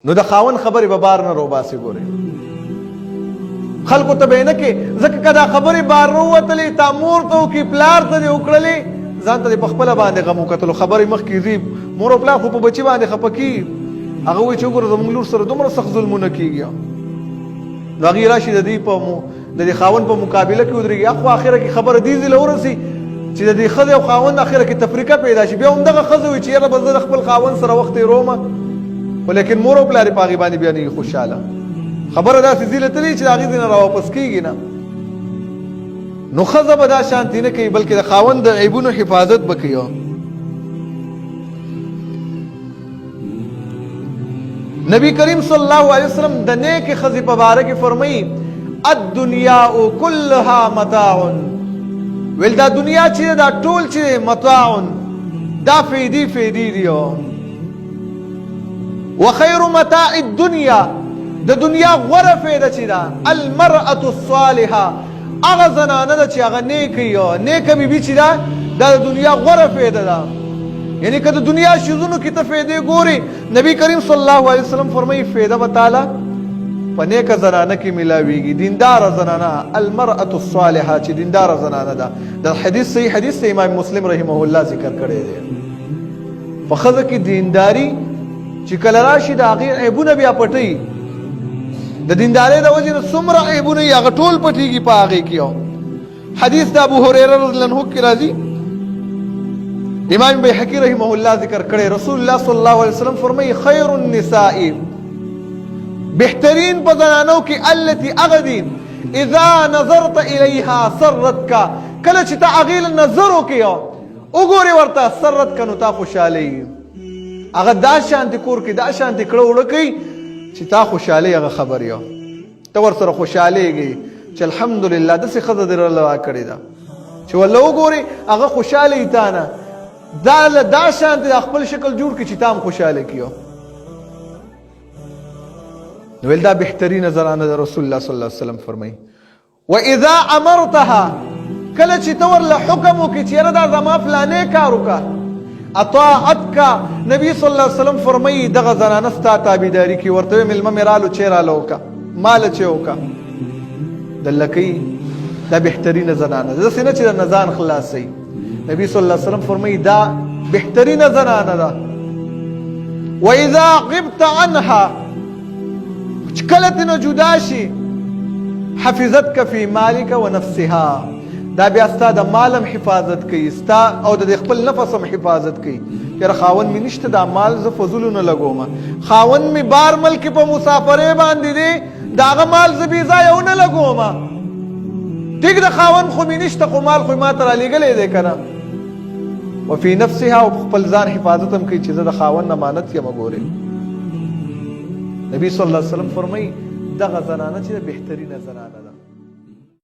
نو د خاون خبرې به بار نه روباسي ګوري خلکو ته به نه کې ځکه که دا خبرې بار نه ووتلې تا مور ته وکړي پلار ته دې وکړلې ځان ته دې په خپله باندې غم وکتلو خبرې مخکې ځي مور او پلار خو په بچي باندې خفه کېږي هغه وایي چې وګوره زموږ لور سره دومره سخت ظلمونه کېږي نو هغې راشي د دې خاوند په مقابله کې ودرېږي اخو اخره کې خبره دې ځای له ورسي چې د دې ښځې او خاوند اخره کې تفریقه پیدا شي بیا همدغه ښځه وایي چې یاره به زه د خپل خاوند سره وخت تېرومه خو لیکن مور او پلار یې په هغې باندې بیا نه خوشحاله خبره داسې ځي له تلې چې د هغې ځای نه راواپس کېږي نه نو ښځه به دا شانتي نه کوي بلکې د خاوند د عیبونو حفاظت به کوي نبی کریم صلی الله علیه وسلم د نیکې ښځې په باره کې فرمایي الدنیا كلها متاع ویل دا دنیا چې دا ټول چې متاع دا فیدې دي وخیر متاع الدنیا د دنیا غوره فایده چې ده المرأة الصالحه هغه زنانه ده چې هغه نیکه بیبي چې ده دا د دنیا غوره فایده ده یعنی که د دنیا شیزونو کې ته فایدې ګوري نبی کریم صلی الله علیه وسلم فرمایي فایده به تعالی په نیکه زنانه کې میلاویږي دینداره زنانه المرأة الصالحه چې دینداره زنانه ده د حدیث صحیح حدیث ته امام مسلم رحمه الله ذکر کړی دی په ښځه کې دینداري چې کله راشي د هغې عیبونه بیا پټوي د دیندارۍ د وجې نه څومره عیبونه یې هغه ټول پټېږي په هغې کې حدیث د ابو هریره رضی الله عنه کې راځي امام بیهقي رحمه الله ذکر کړی رسول الله صلی الله علیه وسلم فرمایي خیر النساء بهترین په زنانو کې التي هغه دي اذا نظرت الیها سرتک کله چې ته هغې له نظر وکړې وګورې ورته سرتک نو تا خوشحاله هغه دا شانتې کور کې دا شانتې کړه وړه کوي چې تا خوشحالۍ هغه خبر یو ته ورسره خوشحالېږي چې الحمدلله داسې ښځه دې روا کړې ده چې والله وګورې هغه خوشحاله وي تا نه دا شانتې د خپل شکل جوړ کړي چې تا هم خوشحاله کړي نو ویل دا بهترینه زنانه د رسول الله صلی الله علیه وسلم فرمایي واذا امرتها کله چې ته ورله حکم وکړي چې یاره دا زما فلانې کار وکړه اطاعتک نبی صلی الله علیه وسلم فرمایي دغه زنانه ستا تابعداري کوي ورته ویې مېلمه مې رالو چې راله وکړه ماله چې وکړه دله کوي دا بهترینه زنانه ده داسې نه چې د نه ځان خلاصوي نبی صلی الله علیه وسلم فرمایي دا بهترینه زنانه ده واذا غبت عنها چې کله ترې نه جدا شي حفظتک فی مالک و نفسها دا بیا ستا د مال هم حفاظت کوي ستا او د خپل نفس هم حفاظت کوي یاره خاوند مې نشته دا مال زه فضولو نه لګوم خاوند مې بار ملک په مسافرۍ باندې دی د هغه مال زه بې ځایه ونه لګوم ټیک د خاوند خو مې نشته خو مال خو ما ته رالیږلی دی که نه وفي نفسها او خپل ځان حفاظت هم کوي چې زه د خاوند امانت یم ګورې نبی صلی الله علیه وسلم فرمایي دغه زنانه چې بهترینه زنانه ده